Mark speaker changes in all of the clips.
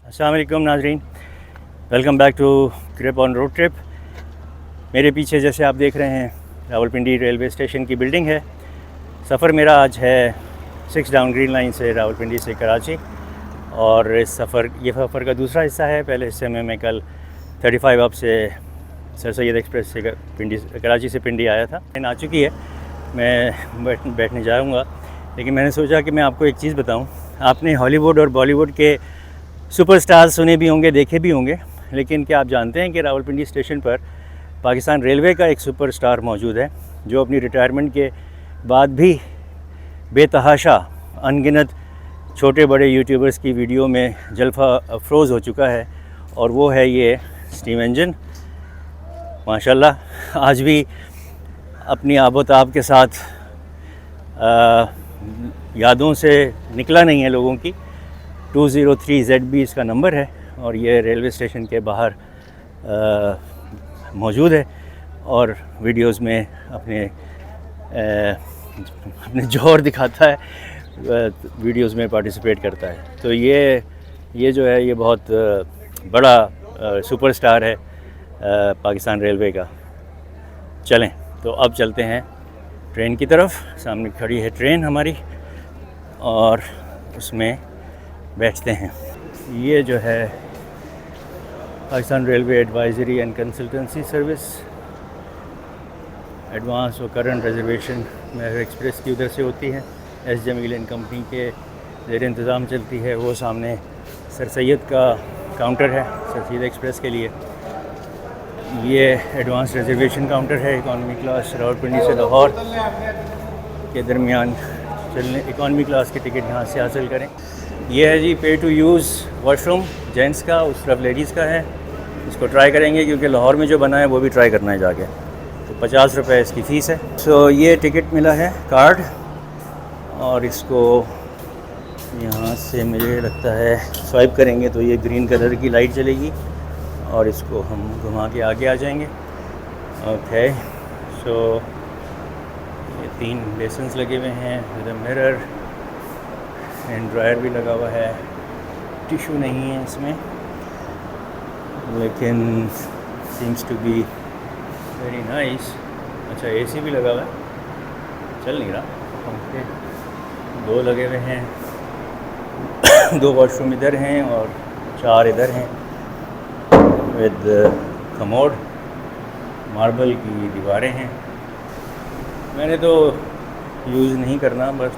Speaker 1: अस्सलाम वालेकुम नाजरीन, welcome back to grip on road trip. मेरे पीछे जैसे आप देख रहे हैं रावलपिंडी रेलवे स्टेशन की बिल्डिंग है। सफ़र मेरा आज है 6 डाउन ग्रीन लाइन से रावलपिंडी से कराची, और ये सफ़र का दूसरा हिस्सा है। पहले हिस्से में मैं कल 35 अप से सर सैयद एक्सप्रेस से कराची से पिंडी आया था। ट्रेन आ चुकी है, मैं बैठने जाऊँगा, लेकिन मैंने सोचा कि मैं आपको एक चीज़ बताऊँ। आपने हॉलीवुड और बॉलीवुड के सुपरस्टार सुने भी होंगे, देखे भी होंगे, लेकिन क्या आप जानते हैं कि रावलपिंडी स्टेशन पर पाकिस्तान रेलवे का एक सुपरस्टार मौजूद है, जो अपनी रिटायरमेंट के बाद भी बेतहाशा अनगिनत छोटे बड़े यूट्यूबर्स की वीडियो में जलवा अफरोज़ हो चुका है, और वो है ये स्टीम इंजन। माशाल्लाह आज भी अपनी आबोताब के साथ यादों से निकला नहीं है लोगों की। 203 ZB इसका नंबर है, और ये रेलवे स्टेशन के बाहर मौजूद है, और वीडियोस में अपने जोर दिखाता है, वीडियोस में पार्टिसिपेट करता है। तो ये जो है ये बहुत बड़ा सुपरस्टार है पाकिस्तान रेलवे का। चलें तो अब चलते हैं ट्रेन की तरफ। सामने खड़ी है ट्रेन हमारी, और उसमें बैठते हैं। ये जो है Pakistan railway advisory and consultancy service, advance और करंट रिजर्वेशन मेहर एक्सप्रेस की उधर से होती है। एस जमील एंड कंपनी के ज़ेर इंतज़ाम चलती है। वो सामने सर सैयद का काउंटर है सर सैयद एक्सप्रेस के लिए। ये एडवांस रिजर्वेशन काउंटर है। इकॉनमी क्लास रावलपिंडी से लाहौर के दरमियान चलने, इकॉनमी क्लास की टिकट यहाँ से हासिल करें। ये है जी पे टू यूज़ वॉशरूम, जेंट्स का, उस तरफ लेडीज़ का है। इसको ट्राई करेंगे क्योंकि लाहौर में जो बना है वो भी ट्राई करना है जाके। तो 50 रुपये इसकी फ़ीस है। सो ये टिकट मिला है कार्ड, और इसको यहाँ से मुझे लगता है स्वाइप करेंगे तो ये ग्रीन कलर की लाइट चलेगी, और इसको हम घुमा के आगे आ जाएंगे। ओके, सो ये 3 बेसन्स लगे हुए हैं विद मिरर, हैंड ड्रायर भी लगा हुआ है। टिशू नहीं है इसमें, लेकिन seems to be very nice. अच्छा, एसी भी लगा हुआ है, चल नहीं रहा। पंखे 2 लगे हुए हैं, 2 वॉशरूम इधर हैं और 4 इधर हैं, विद कमोड। मार्बल की दीवारें हैं। मैंने तो यूज़ नहीं करना, बस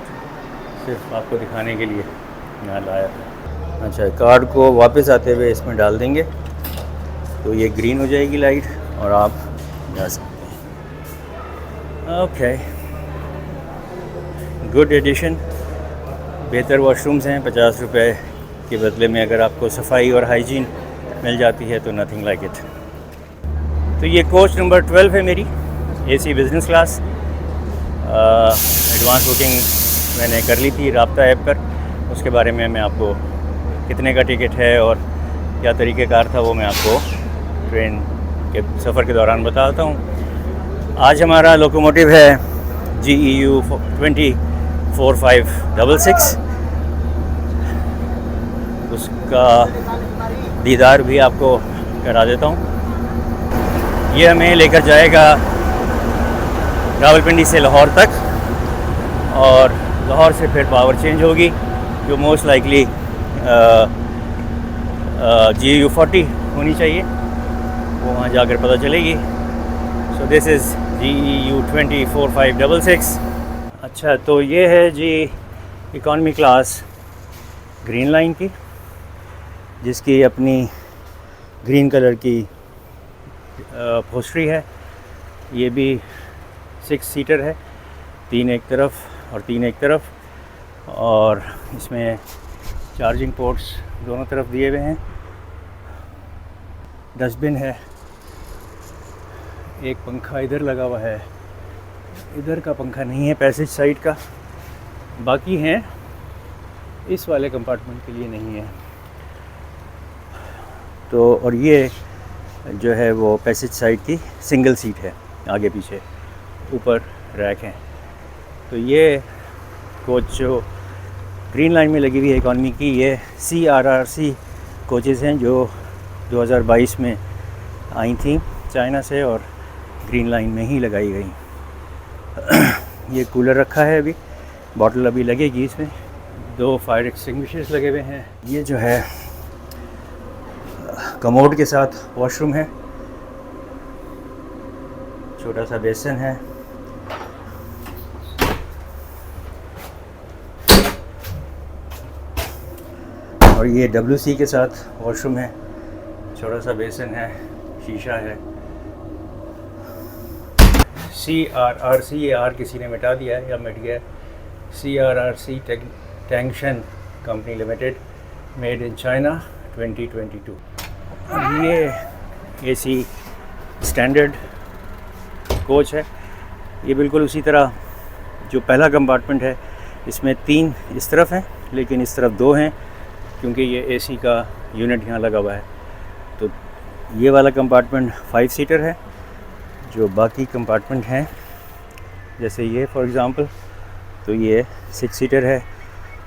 Speaker 1: सिर्फ आपको दिखाने के लिए यहाँ लाया था। अच्छा, कार्ड को वापस आते हुए इसमें डाल देंगे तो ये ग्रीन हो जाएगी लाइट, और आप जा सकते हैं। Okay, good addition. बेहतर वॉशरूम्स हैं। 50 रुपये के बदले में अगर आपको सफाई और हाइजीन मिल जाती है तो नथिंग लाइक इट। तो ये कोच नंबर 12 है मेरी, AC business class. Advance booking मैंने कर ली थी राब्ता ऐप पर। उसके बारे में मैं आपको कितने का टिकट है और क्या तरीक़ेकार था वो मैं आपको ट्रेन के सफ़र के दौरान बताता हूँ। आज हमारा लोकोमोटिव है GEU 204566। उसका दीदार भी आपको करा देता हूँ। ये हमें लेकर जाएगा रावलपिंडी से लाहौर तक, और लाहौर से फिर पावर चेंज होगी, जो मोस्ट लाइकली GEU 40 होनी चाहिए, वो वहाँ जाकर पता चलेगी। So this is GEU 204566। अच्छा, तो ये है जी इकॉनमी क्लास ग्रीन लाइन की, जिसकी अपनी ग्रीन कलर की पोस्ट्री है। ये भी 6 सीटर है, 3 एक तरफ और 3 एक तरफ, और इसमें चार्जिंग पोर्ट्स दोनों तरफ दिए हुए हैं। डस्टबिन है, एक पंखा इधर लगा हुआ है, इधर का पंखा नहीं है पैसेज साइड का, बाकी हैं इस वाले कंपार्टमेंट के लिए नहीं है। तो और ये जो है वो पैसेज साइड की सिंगल सीट है, आगे पीछे ऊपर रैक हैं। तो ये कोच जो ग्रीन लाइन में लगी हुई है इकॉनमी की, ये CRRC कोचेज़ हैं जो 2022 में आई थी चाइना से और ग्रीन लाइन में ही लगाई गई। ये कूलर रखा है, अभी बॉटल अभी लगेगी इसमें। 2 फायर एक्सटिंग्विशर्स लगे हुए हैं। ये जो है कमोड के साथ वॉशरूम है, छोटा सा बेसन है। और ये WC के साथ वॉशरूम है, छोटा सा बेसन है, शीशा है। CRRC, ये आर किसी ने मिटा दिया है या मिट गया है। CRRC Tangshan company limited, made in China 2022। अब ये AC स्टैंडर्ड कोच है। ये बिल्कुल उसी तरह जो पहला कंपार्टमेंट है, इसमें 3 इस तरफ हैं लेकिन इस तरफ 2 हैं, क्योंकि ये AC का यूनिट यहाँ लगा हुआ है। तो ये वाला कंपार्टमेंट 5 सीटर है। जो बाकी कंपार्टमेंट हैं जैसे ये फॉर एग्ज़ाम्पल, तो ये 6 सीटर है।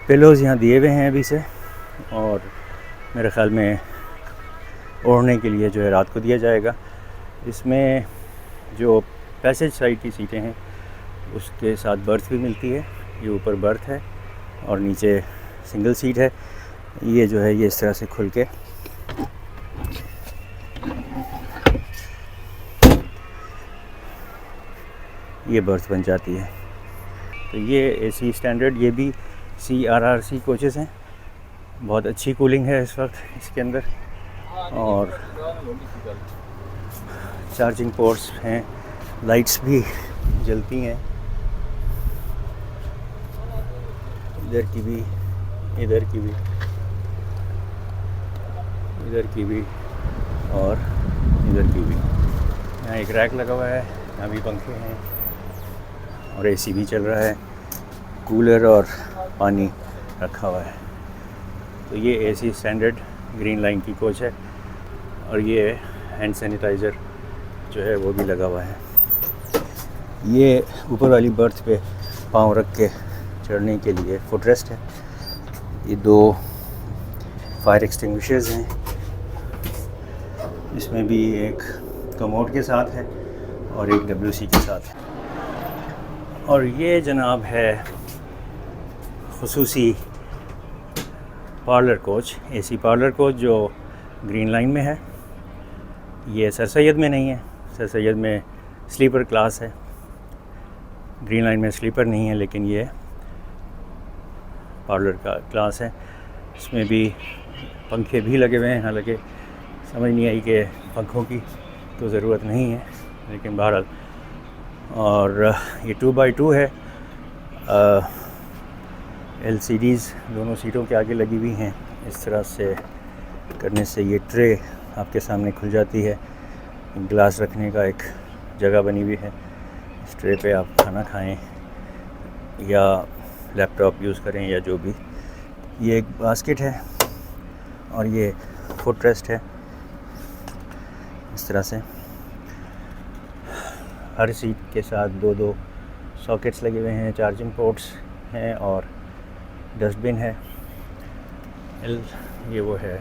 Speaker 1: पिलोज़ यहाँ दिए हुए हैं अभी से, और मेरे ख़्याल में ओढ़ने के लिए जो है रात को दिया जाएगा। इसमें जो पैसेज साइड की सीटें हैं उसके साथ बर्थ भी मिलती है। ये ऊपर बर्थ है और नीचे सिंगल सीट है। ये जो है ये इस तरह से खुल के ये बर्थ बन जाती है। तो ये AC स्टैंडर्ड, ये भी CRRC कोचेज़ हैं। बहुत अच्छी कूलिंग है इस वक्त इसके अंदर, और चार्जिंग पोर्ट्स हैं, लाइट्स भी जलती हैं, इधर की भी, इधर की भी, इधर की भी और इधर की भी। यहाँ एक रैक लगा हुआ है, यहाँ भी पंखे हैं और AC भी चल रहा है, कूलर और पानी रखा हुआ है। तो ये AC स्टैंडर्ड ग्रीन लाइन की कोच है, और ये हैंड सैनिटाइज़र जो है वो भी लगा हुआ है। ये ऊपर वाली बर्थ पे पाँव रख के चढ़ने के लिए फुटरेस्ट है। ये 2 फायर एक्सटिंग्विशर्स हैं, इसमें भी एक कमोड के साथ है और एक WC के साथ है। और ये जनाब है खुसूसी parlour coach, AC parlour coach जो ग्रीन लाइन में है। ये सर सैयद में नहीं है, सर सैयद में स्लीपर क्लास है, ग्रीन लाइन में स्लीपर नहीं है, लेकिन ये पार्लर का क्लास है। इसमें भी पंखे भी लगे हुए हैं, हालांकि समझ नहीं आई कि पंखों की तो ज़रूरत नहीं है, लेकिन बहरहाल। और ये 2x2 है। LCDs दोनों सीटों के आगे लगी हुई हैं। इस तरह से करने से ये ट्रे आपके सामने खुल जाती है। ग्लास रखने का एक जगह बनी हुई है। इस ट्रे पे आप खाना खाएं या लैपटॉप यूज़ करें या जो भी। ये एक बास्केट है और ये फुट रेस्ट है। इस तरह से हर सीट के साथ 2-2 सॉकेट्स लगे हुए हैं, चार्जिंग पोर्ट्स हैं और डस्टबिन है। ये वो है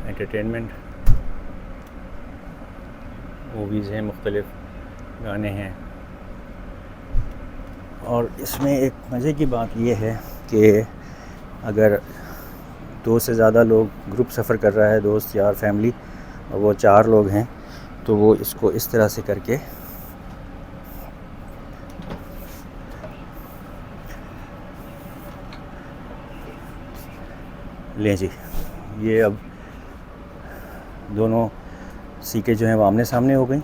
Speaker 1: एंटरटेनमेंट, मूवीज़ हैं, मुख्तलिफ़ गाने हैं। और इसमें एक मज़े की बात यह है कि अगर 2 से ज़्यादा लोग ग्रुप सफ़र कर रहा है, दोस्त यार फैमिली, और वो 4 लोग हैं, तो वो इसको इस तरह से करके लें जी। ये अब दोनों सीटें जो हैं वो आमने सामने हो गई,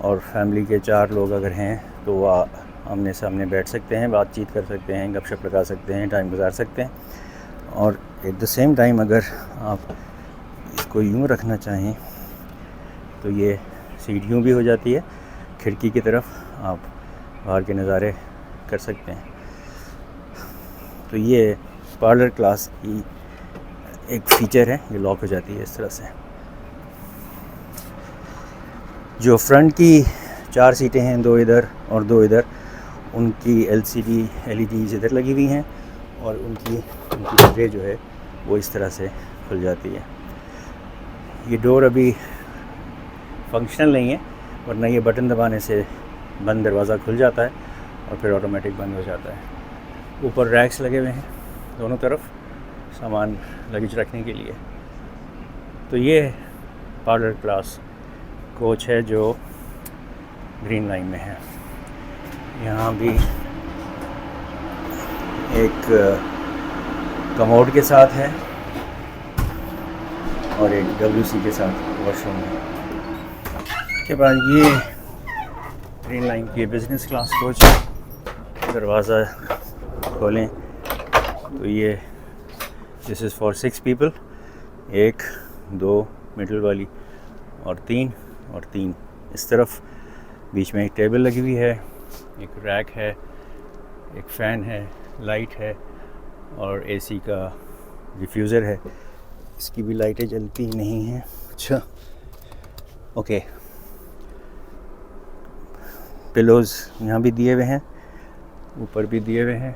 Speaker 1: और फैमिली के 4 लोग अगर हैं तो वो आमने सामने बैठ सकते हैं, बातचीत कर सकते हैं, गपशप लगा सकते हैं, टाइम गुजार सकते हैं। और एट द सेम टाइम अगर आप इसको यूँ रखना चाहें तो ये सीट यूँ भी हो जाती है, खिड़की की तरफ आप बाहर के नज़ारे कर सकते हैं। तो ये पार्लर क्लास की एक फ़ीचर है, ये लॉक हो जाती है इस तरह से। जो फ्रंट की 4 सीटें हैं, 2 इधर और 2 इधर, उनकी LEDs इधर लगी हुई हैं, और उनकी ट्रे जो है वो इस तरह से खुल जाती है। ये डोर अभी फंक्शनल नहीं है, वरना ये बटन दबाने से बंद दरवाज़ा खुल जाता है और फिर ऑटोमेटिक बंद हो जाता है। ऊपर रैक्स लगे हुए हैं दोनों तरफ सामान लगेज रखने के लिए। तो ये पार्लर क्लास कोच है जो ग्रीन लाइन में है। यहाँ भी एक कमोड के साथ है और एक WC के साथ वॉशरूम है। के बाद ये ग्रीन लाइन की बिज़नेस क्लास कोच है। दरवाज़ा खोलें तो ये this is for 6 people, 1 2 middle वाली और 3 इस तरफ। बीच में एक टेबल लगी हुई है, एक रैक है, एक फ़ैन है, लाइट है और AC का डिफ्यूज़र है। इसकी भी लाइटें जलती नहीं हैं। अच्छा ओके। पिलोज़ यहाँ भी दिए हुए हैं, ऊपर भी दिए हुए हैं।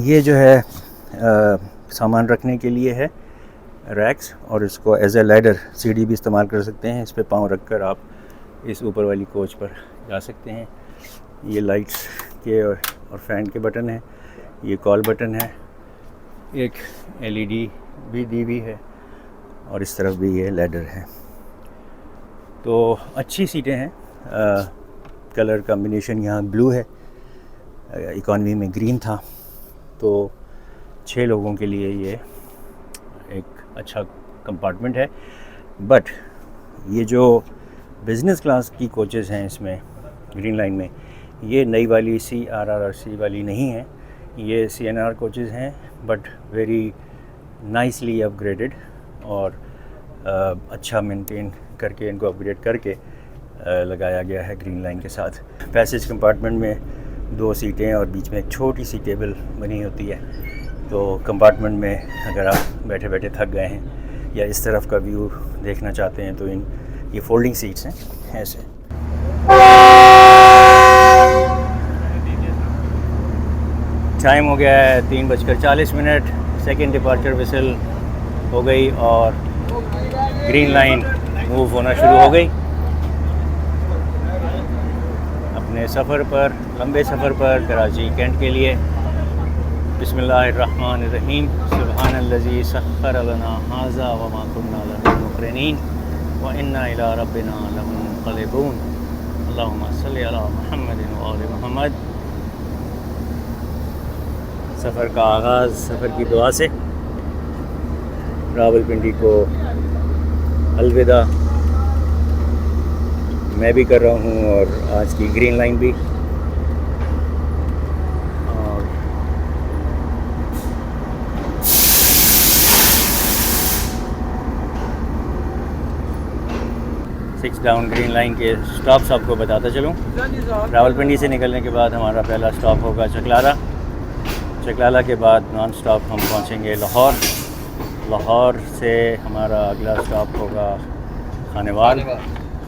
Speaker 1: ये जो है सामान रखने के लिए है रैक्स, और इसको एज ए लैडर सीढ़ी भी इस्तेमाल कर सकते हैं। इस पे पाँव रख कर आप इस ऊपर वाली कोच पर जा सकते हैं। ये लाइट्स के और फ़ैन के बटन है, ये कॉल बटन है, एक LED भी दी हुई है और इस तरफ भी ये लैडर है। तो अच्छी सीटें हैं। कलर कॉम्बिनेशन यहाँ ब्लू है, इकॉनमी में ग्रीन था, तो 6 लोगों के लिए ये एक अच्छा कंपार्टमेंट है। बट ये जो बिज़नेस क्लास की कोचेज़ हैं इसमें ग्रीन लाइन में, ये नई वाली CRRC वाली नहीं है, ये CNR कोचेज़ हैं, बट वेरी नाइसली अपग्रेडेड और अच्छा मेंटेन करके इनको अपग्रेड करके लगाया गया है ग्रीन लाइन के साथ। पैसेज कंपार्टमेंट में 2 सीटें और बीच में एक छोटी सी टेबल बनी होती है। तो कंपार्टमेंट में अगर आप बैठे बैठे थक गए हैं या इस तरफ का व्यू देखना चाहते हैं तो ये फोल्डिंग सीट्स हैं ऐसे। टाइम हो गया है 3:40। सेकेंड डिपार्चर विसल हो गई और ग्रीन लाइन मूव होना शुरू हो गई। अपने सफ़र पर, लंबे सफ़र पर कराची कैंट के लिए बिस्मिल्लाहिर्रहमानिर्रहीम। सुब्हानल्लज़ी सख्खर लना हाज़ा व मा कुन्ना लहू मुक़रिनीन व इन्ना इला रब्बिना लमुनक़लिबून। अल्लाहुम्मा सल्लि अला मुहम्मदिन व आलि मुहम्मद। सफ़र का आगाज़ सफ़र की दुआ से। रावलपिंडी को अलविदा मैं भी कर रहा हूँ और आज की ग्रीन लाइन भी। और सिक्स डाउन ग्रीन लाइन के स्टॉप्स आपको बताता चलूँ। रावलपिंडी से निकलने के बाद हमारा पहला स्टॉप होगा चकलाला। चकलाला के बाद नॉन स्टॉप हम पहुँचेंगे लाहौर। लाहौर से हमारा अगला स्टॉप होगा खानेवाल।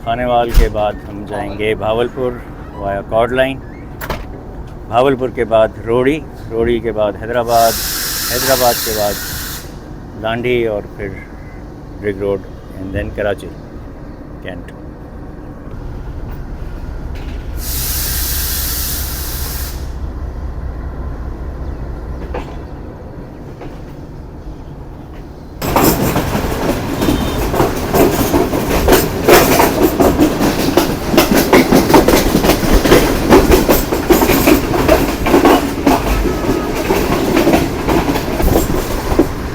Speaker 1: खानेवाल के बाद हम जाएंगे Bahawalpur via chord line. Bahawalpur के बाद रोड़ी, रोड़ी के बाद हैदराबाद, हैदराबाद के बाद लांडी और फिर ring road and then Karachi cantt.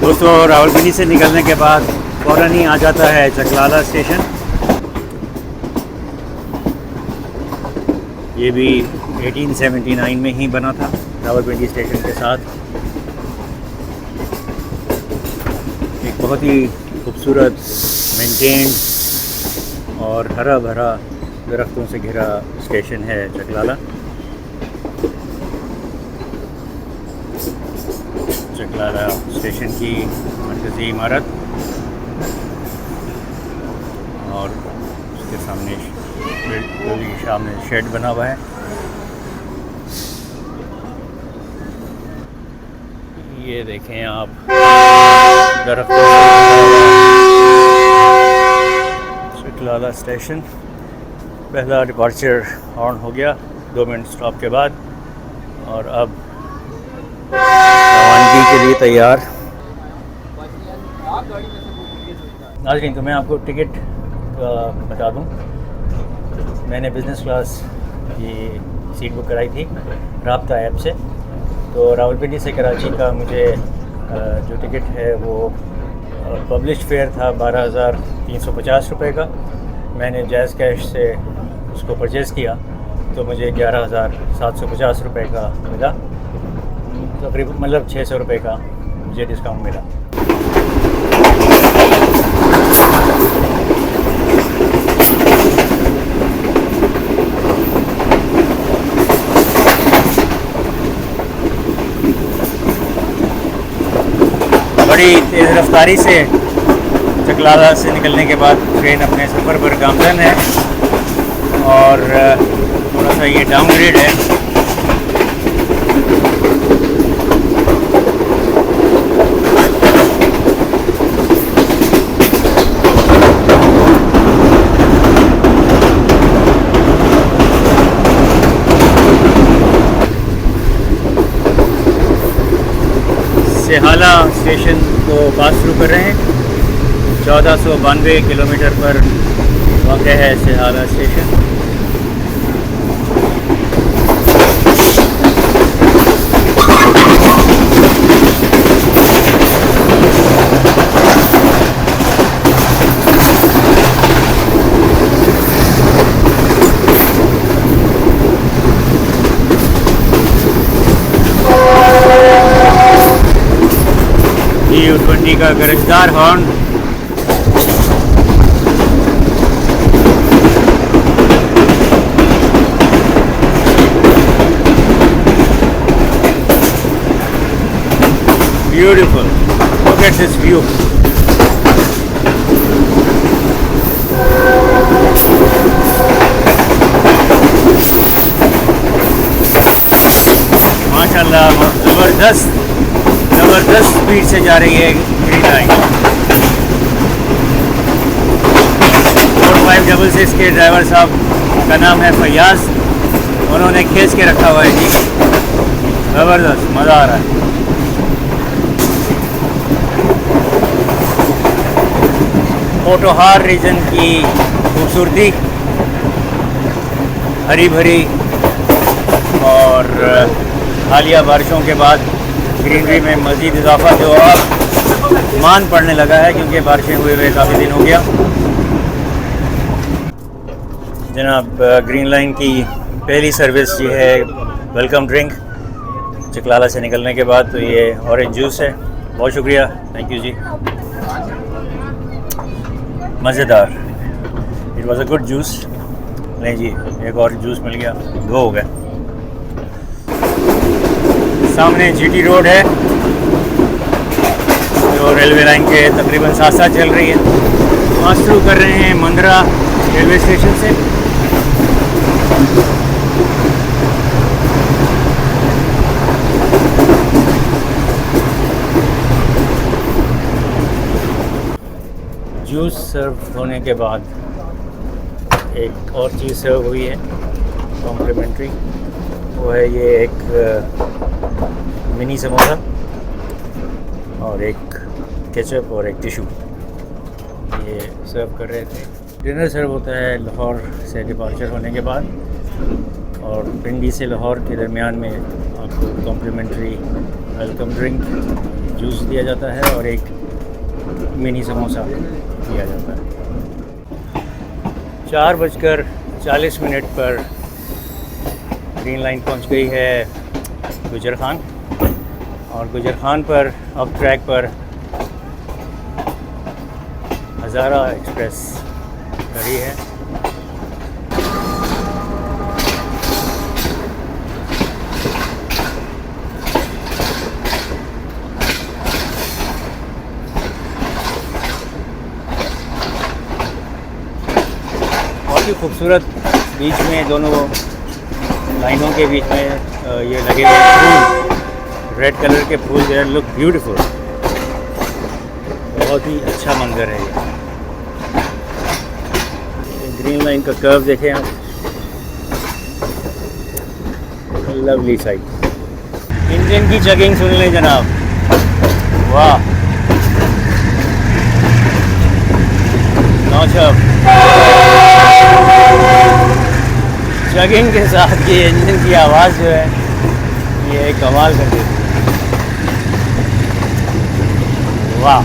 Speaker 1: दोस्तों रावलपिंडी से निकलने के बाद फ़ौरन ही आ जाता है चकलाला स्टेशन। ये भी 1879 में ही बना था रावलपिंडी स्टेशन के साथ। एक बहुत ही खूबसूरत, मेंटेन्ड और हरा भरा दरख्तों से घिरा स्टेशन है चकलाला। चकलाला स्टेशन की मरकज़ी इमारत और उसके सामने शेड बना हुआ है। ये देखें आप दरख्तों से चकलाला स्टेशन। पहला डिपार्चर हॉर्न हो गया 2 मिनट स्टॉप के बाद, और अब रवानगी के लिए तैयार। नाज़रीन, तो मैं आपको टिकट बता दूं। मैंने बिज़नेस क्लास की सीट बुक कराई थी राब्ता ऐप से। तो रावलपिंडी से कराची का मुझे जो टिकट है वो पब्लिश फेयर था 12,350 रुपये का। मैंने जैज़ कैश से उसको परचेज़ किया तो मुझे 11,750 रुपये का मिला। तकरीबन मतलब 600 रुपये का मुझे डिस्काउंट मिला। बड़ी तेज़ रफ्तारी से चकलाला से निकलने के बाद ट्रेन अपने सफ़र पर गामज़न है, और थोड़ा सा ये डाउनग्रेड है। सेहाला स्टेशन को पास थ्रू कर रहे हैं। 1492 किलोमीटर पर वाक़ है सेहाला स्टेशन। का गरजदार horn. Beautiful. Look at this view. माशाल्लाह ज़बरदस्त स्पीड से जा रही है ग्रीन लाइन। 4566 के ड्राइवर साहब का नाम है फयाज, उन्होंने खींच के रखा हुआ है जी। ज़बरदस्त, मज़ा आ रहा है। पोटोहार रीजन की खूबसूरती, हरी भरी और हालिया बारिशों के बाद ग्रीनरी में मज़ीद इजाफा जो अब मान पड़ने लगा है, क्योंकि बारिशें हुए काफ़ी दिन हो गया। जनाब, ग्रीन लाइन की पहली सर्विस ये है वेलकम ड्रिंक चकलाला से निकलने के बाद। तो ये ऑरेंज जूस है। बहुत शुक्रिया, थैंक यू जी, मज़ेदार। It was a good juice. नहीं जी, एक और जूस मिल गया, 2 हो गए। सामने जीटी रोड है जो रेलवे लाइन के तकरीबन साथ साथ चल रही है। पास थ्रू कर रहे हैं मंदरा रेलवे स्टेशन से। जूस सर्व होने के बाद एक और चीज़ सर्व हुई है कॉम्प्लीमेंट्री, वो है ये एक मिनी समोसा और एक केचप और एक टिशू, ये सर्व कर रहे थे। डिनर सर्व होता है लाहौर से डिपार्चर होने के बाद, और पिंडी से लाहौर के दरमियान में आपको कॉम्प्लीमेंट्री वेलकम ड्रिंक जूस दिया जाता है और एक मिनी समोसा दिया जाता है। 4:40 पर ग्रीन लाइन पहुंच गई है गुजर खान, और गुजर खान पर अब ट्रैक पर हज़ारा एक्सप्रेस खड़ी है। बहुत ही खूबसूरत, बीच में दोनों लाइनों के बीच में ये लगे हुए रेड कलर के फूल जो है लुक ब्यूटीफुल, बहुत ही अच्छा मंजर है ये। ग्रीन लाइन का कर्व देखें आप, लवली साइड। इंजन की चगिंग सुन लें जनाब, वाह नौशब। चगिंग के साथ ये इंजन की आवाज़ जो है ये कमाल कर देती है, वाह।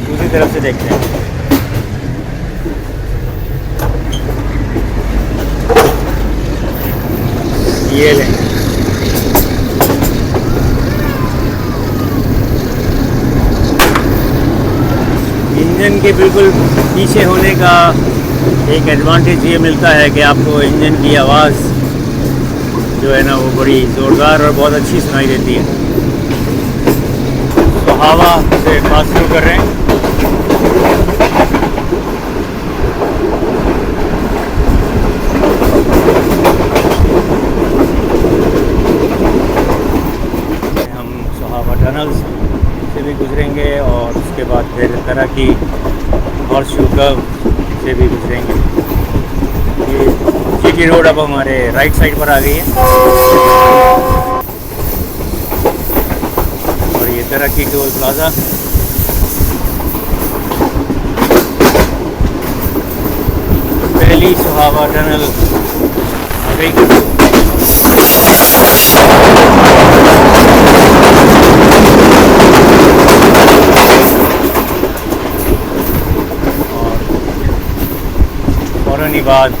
Speaker 1: दूसरी तरफ से देखते हैं, ये लें इंजन के बिल्कुल पीछे होने का एक एडवांटेज ये मिलता है कि आपको इंजन की आवाज़ जो है ना वो बड़ी ज़ोरदार और बहुत अच्छी सुनाई देती है। तो हवा से पास थ्रू कर रहे हैं। टनल्स से भी गुजरेंगे और उसके बाद फिर तरह की हॉर्सशू कर्व से भी गुजरेंगे। ये जीटी रोड अब हमारे राइट साइड पर आ गई है और ये तरह की टोल प्लाज़ा। पहली सुहावा टनल आ गई। फौरन बाद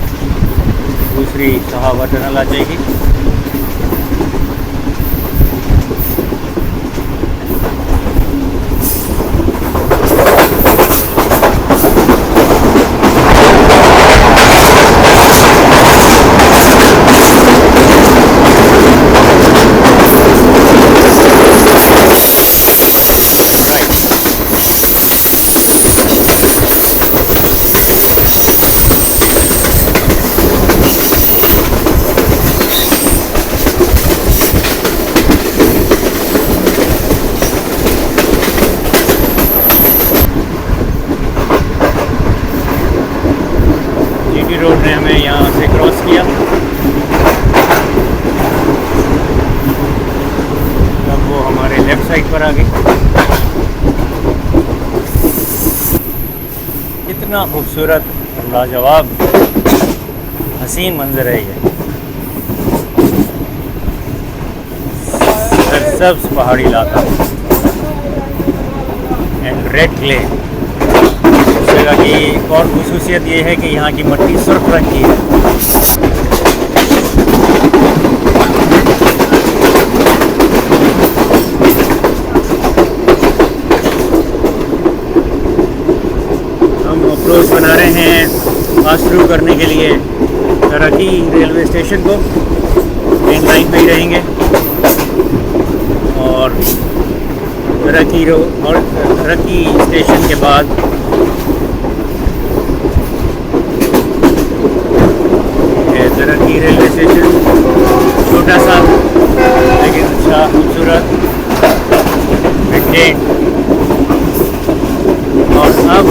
Speaker 1: दूसरी सहावा टनल आ जाएगी। रोड ने हमें यहाँ से क्रॉस किया। अब वो हमारे लेफ्ट साइड पर आ गई। कितना खूबसूरत लाजवाब हसीन मंजर है ये। सरसब्ज पहाड़ी इलाका एंड रेड क्ले। इस जगह की एक और खुसूसियत ये है कि यहाँ की मिट्टी सुर्ख रंग की है। हम अप्रोच बना रहे हैं पास थ्रू करने के लिए तरक्की रेलवे स्टेशन को। मेन लाइन पे ही रहेंगे और तरक्की स्टेशन के बाद तरक्की रेलवे स्टेशन, छोटा सा लेकिन अच्छा खूबसूरत मेंटेन। और अब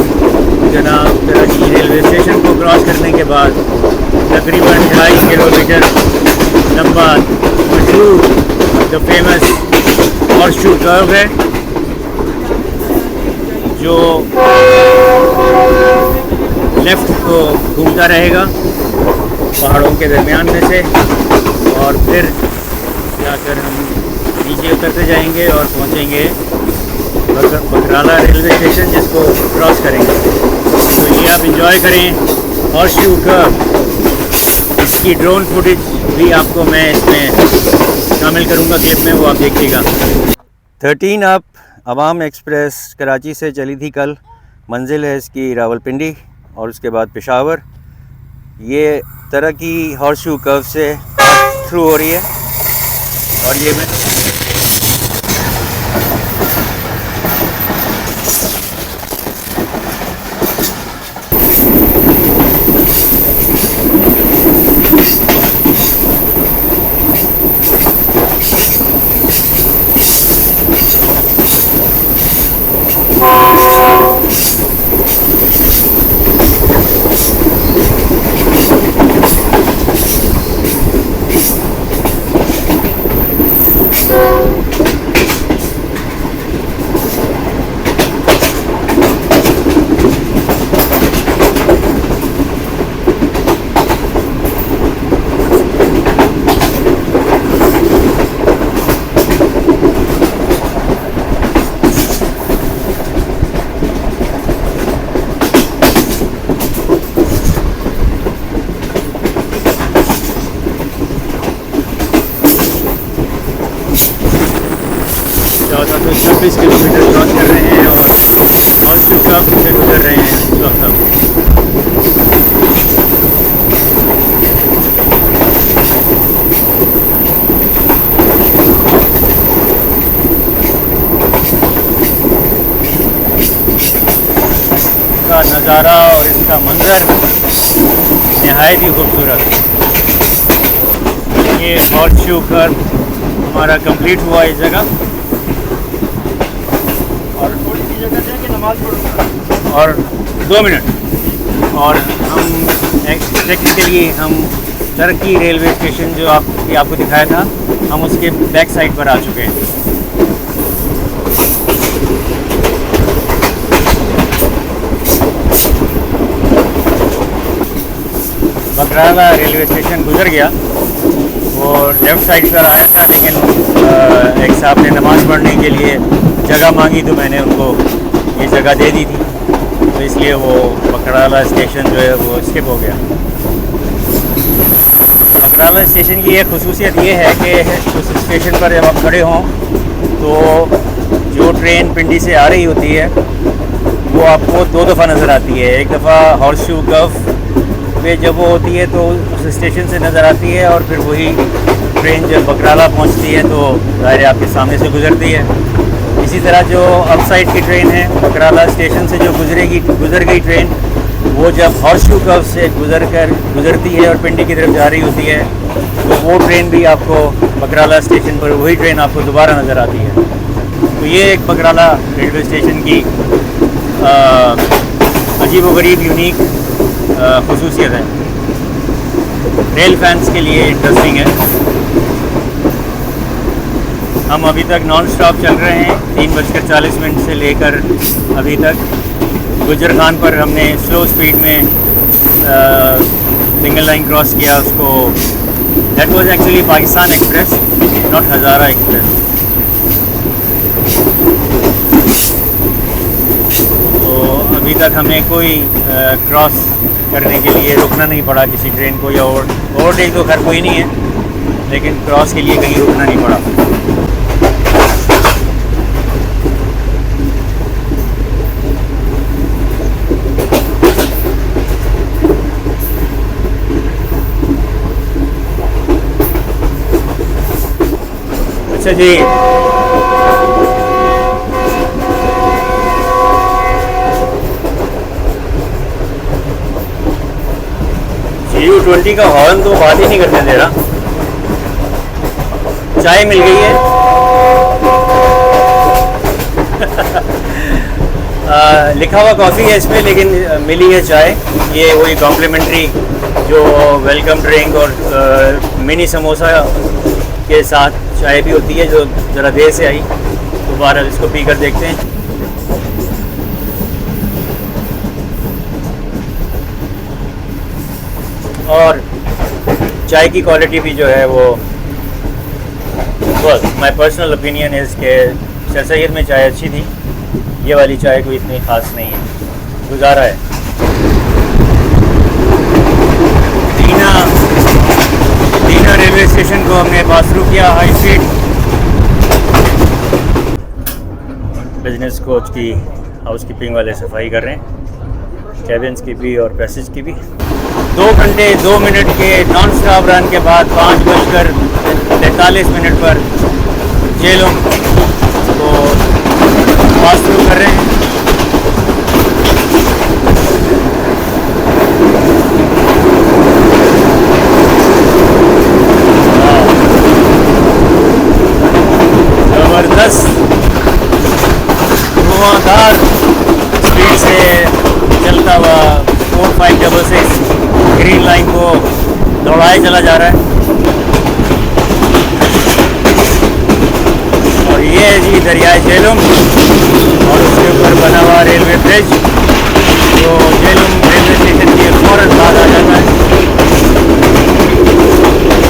Speaker 1: जनाब तरक्की रेलवे स्टेशन को क्रॉस करने के बाद तकरीबन 2.5 किलोमीटर लंबा मशहूर द फेमस हॉर्सशू कर्व है जो लेफ्ट को घूमता रहेगा पहाड़ों के दरमियान में से, और फिर जाकर हम नीचे उतरते जाएंगे और पहुंचेंगे बकराला रेलवे स्टेशन, जिसको क्रॉस करेंगे। तो ये आप इंजॉय करें हॉर्सशू कर्व। इसकी ड्रोन फुटेज भी आपको मैं इसमें शामिल करूंगा क्लिप में, वो आप देखिएगा। 13 अप अवाम एक्सप्रेस कराची से चली थी कल। मंजिल है इसकी रावलपिंडी और उसके बाद पेशावर। ये तरक्की हॉर्सशू कर्व से थ्रू हो रही है और ये मैं 26 किलोमीटर क्रॉस कर रहे हैं और हॉर्सशू कर्व से गुजर रहे हैं इस वक्त हम। इसका नज़ारा और इसका मंजर नहायत ही खूबसूरत। ये हॉर्सशू कर्व हमारा कंप्लीट हुआ इस जगह, और थोड़ी सी जगह है कि नमाज पढ़ूंगा और 2 मिनट और हम एक सेकंड के लिए हम टर्की रेलवे स्टेशन जो आपको दिखाया था, हम उसके बैक साइड पर आ चुके हैं। बकराला रेलवे स्टेशन गुजर गया, वो लेफ़्ट साइड पर आया था, लेकिन एक साहब ने नमाज़ पढ़ने के लिए जगह मांगी तो मैंने उनको ये जगह दे दी थी, तो इसलिए वो बकराला स्टेशन जो है वो स्किप हो गया। बकराला स्टेशन की एक खुसूसियत ये है कि उस स्टेशन पर जब आप खड़े हों तो जो ट्रेन पिंडी से आ रही होती है वो आपको 2 दफ़ा नज़र आती है। एक दफ़ा हॉर्सशू कर्व पे जब वो होती है तो उस स्टेशन से नज़र आती है, और फिर वही ट्रेन जब बकराला पहुंचती है तो ज़ाहिर आपके सामने से गुज़रती है। इसी तरह जो अप साइड की ट्रेन है, बकराला स्टेशन से जो गुज़र गई ट्रेन, वो जब हॉर्सशू कर्व से गुज़रती है और पिंडी की तरफ जा रही होती है तो वो ट्रेन भी आपको बकराला स्टेशन पर वही ट्रेन आपको दोबारा नज़र आती है। तो ये एक बकराला रेलवे स्टेशन की अजीब व गरीब यूनिक खुसूसियत है, रेल फैंस के लिए इंटरेस्टिंग है। हम अभी तक नॉन स्टॉप चल रहे हैं 3:40 से लेकर अभी तक। गुजर खान पर हमने स्लो स्पीड में सिंगल लाइन क्रॉस किया उसको। That was actually Pakistan express, not Hazara express. तो अभी तक हमें कोई क्रॉस करने के लिए रुकना नहीं पड़ा किसी ट्रेन को, या ओवरटेक तो खैर कोई नहीं है, लेकिन क्रॉस के लिए कहीं रुकना नहीं पड़ा। अच्छा जी, GU20 का हॉर्न तो बात ही नहीं करने दे रहा। चाय मिल गई है लिखा हुआ कॉफ़ी है इसमें, लेकिन मिली है चाय। ये वही कॉम्प्लीमेंट्री जो वेलकम ड्रिंक और मिनी समोसा के साथ चाय भी होती है, जो ज़रा देर से आई। दोबारा इसको पी कर देखते हैं। और चाय की क्वालिटी भी जो है वो, बस माय पर्सनल ओपिनियन इज़ के सर सैयद में चाय अच्छी थी, ये वाली चाय कोई इतनी ख़ास नहीं है, गुजारा है। दीना रेलवे स्टेशन को हमने पास थ्रू किया हाई स्पीड। बिजनेस कोच की हाउसकीपिंग वाले सफाई कर रहे हैं, कैबिन्स की भी और पैसेज की भी। 2 घंटे 2 मिनट के नॉन स्टॉप रन के बाद 5:43 पर जेलोम को पास थ्रू कर रहे हैं। ज़बरदस्त धुआंधार स्पीड से चलता हुआ 4566 ग्रीन लाइन को दौड़ाए चला जा रहा है। और ये है जी दरियाए झेलम, और उसके ऊपर बना हुआ रेलवे ब्रिज, जो झेलम रेलवे स्टेशन के फ़ौरन बाद आ जाता है।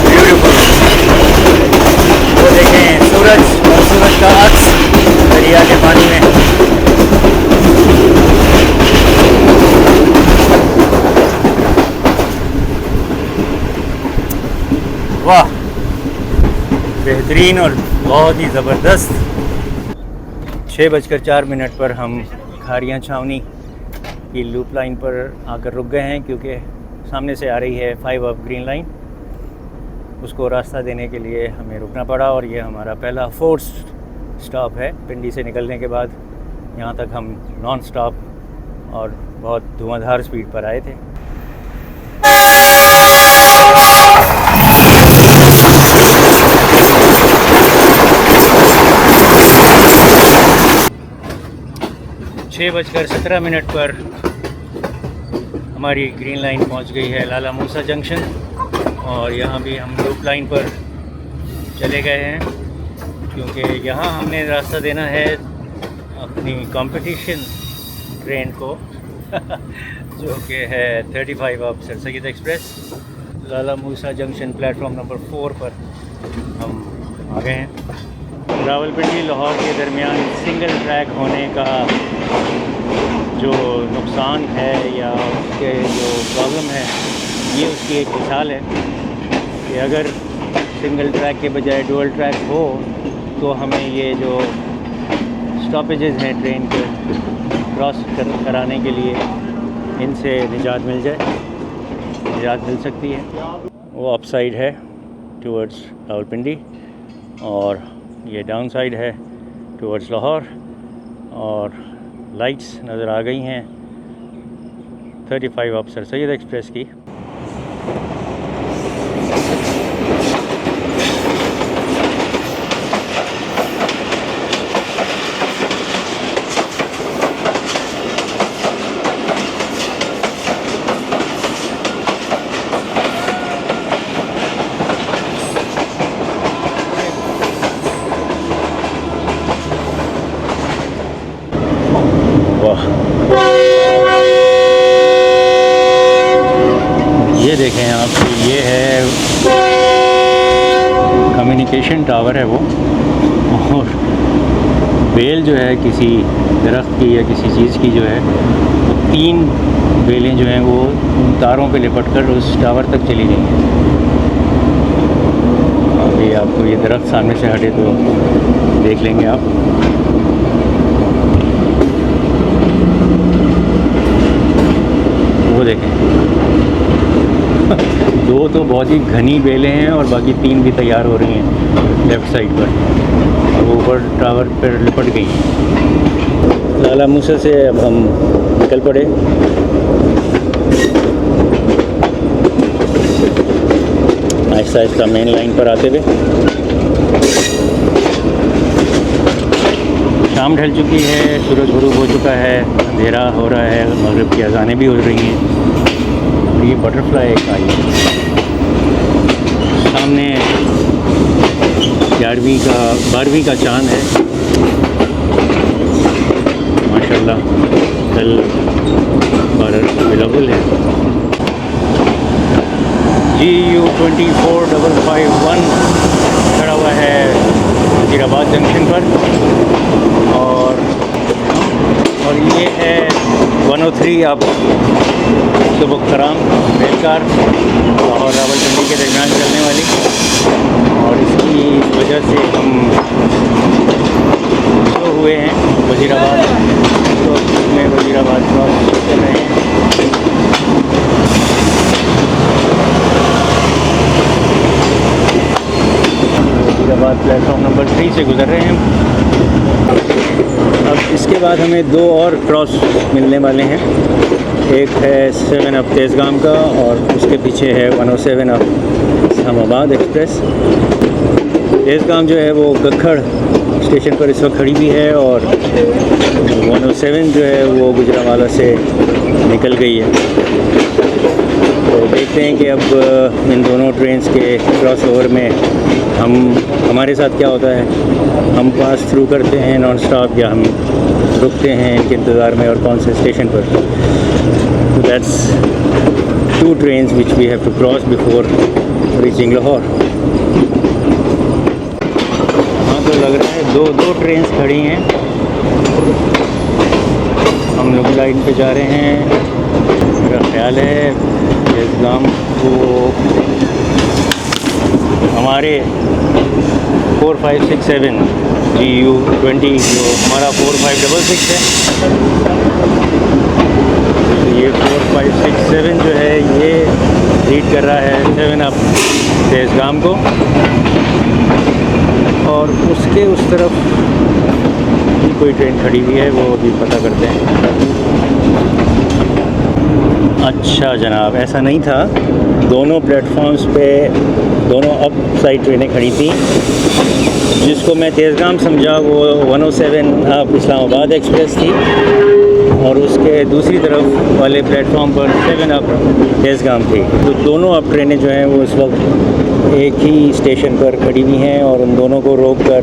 Speaker 1: ब्यूटीफुल। वो देखें सूरज और सूरज का अक्स दरिया के पानी में। वाह, बेहतरीन और बहुत ही ज़बरदस्त। 6:04 पर हम खारियाँ छावनी की लूप लाइन पर आकर रुक गए हैं, क्योंकि सामने से आ रही है 5 अप ग्रीन लाइन। उसको रास्ता देने के लिए हमें रुकना पड़ा और ये हमारा पहला फोर्स स्टॉप है। पिंडी से निकलने के बाद यहाँ तक हम नॉन स्टॉप और बहुत धुआंधार स्पीड पर आए थे। छः 6:17 पर हमारी ग्रीन लाइन पहुंच गई है लाला मूसा जंक्शन, और यहाँ भी हम लूप लाइन पर चले गए हैं, क्योंकि यहाँ हमने रास्ता देना है अपनी कंपटीशन ट्रेन को जो कि है 35 अप सर सैयद एक्सप्रेस। लाला मूसा जंक्शन प्लेटफॉर्म नंबर 4 पर हम आ गए हैं। रावलपिंडी लाहौर के दरमियान सिंगल ट्रैक होने का जो नुकसान है या उसके जो प्रॉब्लम है, ये उसकी एक मिसाल है कि अगर सिंगल ट्रैक के बजाय डुअल ट्रैक हो तो हमें ये जो स्टॉपेजेस हैं ट्रेन के क्रॉस कराने के लिए, इनसे निजात मिल सकती है। वो अप साइड है टूवर्ड्स रावलपिंडी और ये डाउन साइड है टूवर्ड्स लाहौर, और लाइट्स नज़र आ गई हैं 35 अप सर सैयद एक्सप्रेस की। ये देखें आप, ये है कम्युनिकेशन टावर है वो, और बेल जो है किसी दरख्त की या किसी चीज़ की जो है, वो 3 बेलें जो हैं वो उन तारों पे लिपट कर उस टावर तक चली गई हैं। अभी आपको ये दरख्त सामने से हटे तो देख लेंगे आप। वो देखें 2 तो बहुत ही घनी बेलें हैं और बाकी 3 भी तैयार हो रही हैं लेफ़्ट साइड पर, और वो ऊपर टावर पर लिपट गई हैं। लाला मूसा से अब हम निकल पड़े। आहिस्ता आहिस्ता मेन लाइन पर आते हुए। शाम ढल चुकी है, सूरज गुरूब हो चुका है, अंधेरा हो रहा है, मगरिब की अज़ानें भी हो रही हैं। ये बटरफ्लाई एक आई है सामने, 12वीं का चांद है माशाल्लाह। कल 12 अवेलेबल है। GU 24551 खड़ा हुआ है वज़ीराबाद जंक्शन पर, और ये है 103 अब सुबह खराम रेलकार और रावलपिंडी के दरमियान चलने वाली, और इसकी वजह से हम स्लो हुए हैं वज़ीराबाद, तो इसमें वज़ीराबाद क्रॉस कर रहे हैं। वज़ीराबाद प्लेटफॉर्म नंबर 3 से गुज़र रहे हैं। अब इसके बाद हमें 2 और क्रॉस मिलने वाले हैं। एक है 7 अप तेज़गाम का, और उसके पीछे है 107 अप इस्लामाबाद एक्सप्रेस। तेज़गाम जो है वो गखड़ स्टेशन पर इस वक्त खड़ी भी है, और 107 जो है वो गुजरांवाला से निकल गई है। तो देखते हैं कि अब इन दोनों ट्रेन्स के क्रॉस ओवर में हमारे साथ क्या होता है। हम पास थ्रू करते हैं नॉन स्टॉप, या हम रुकते हैं इनके इंतज़ार में, और कौन से स्टेशन पर। तो that's 2 trains which we have to cross before reaching Lahore. हाँ, तो लग रहा है 2 ट्रेन्स खड़ी हैं। हम लोग लाइन पे जा रहे हैं। मेरा ख्याल है तेज़गाम को हमारे 4567 GU20 जो हमारा 4566 है, तो ये 4567 जो है ये रीड कर रहा है 7 अप तेज़गाम को, और उसके उस तरफ भी कोई ट्रेन खड़ी हुई है, वो भी पता करते हैं। अच्छा जनाब, ऐसा नहीं था, दोनों प्लेटफॉर्म्स पे दोनों अप साइड ट्रेनें खड़ी थी। जिसको मैं तेज़गाम समझा वो 107 अप इस्लामाबाद एक्सप्रेस थी, और उसके दूसरी तरफ वाले प्लेटफॉर्म पर 7 अप तेज़गाम थी। तो दोनों अप ट्रेनें जो हैं वो इस वक्त एक ही स्टेशन पर खड़ी हुई हैं, और उन दोनों को रोक कर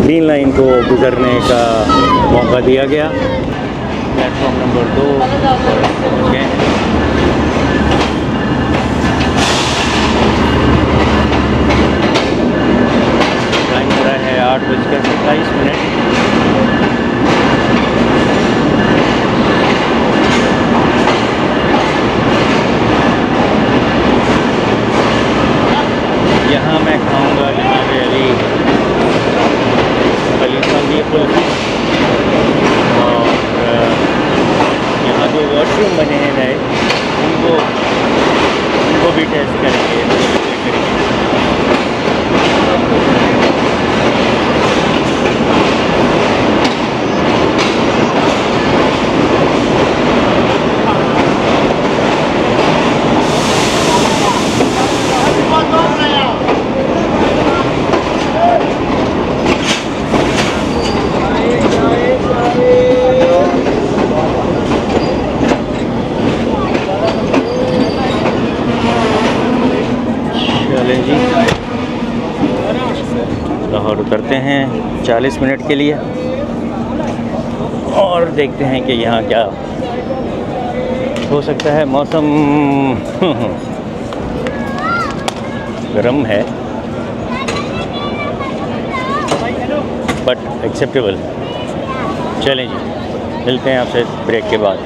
Speaker 1: ग्रीन लाइन को गुज़रने का मौका दिया गया। प्लेटफॉर्म नंबर 2 पर पहुँच गए। टाइम हो रहा है 8:27। यहाँ मैं खाऊंगा जनाब अली खलीफा की कुल्फ़ी, और यहाँ जो वॉशरूम बने हैं नए उनको भी टेस्ट करेंगे। जी लाहौर उतरते हैं 40 मिनट के लिए, और देखते हैं कि यहाँ क्या हो सकता है। मौसम गर्म है बट एक्सेप्टेबल। चलें जी, मिलते हैं आपसे ब्रेक के बाद।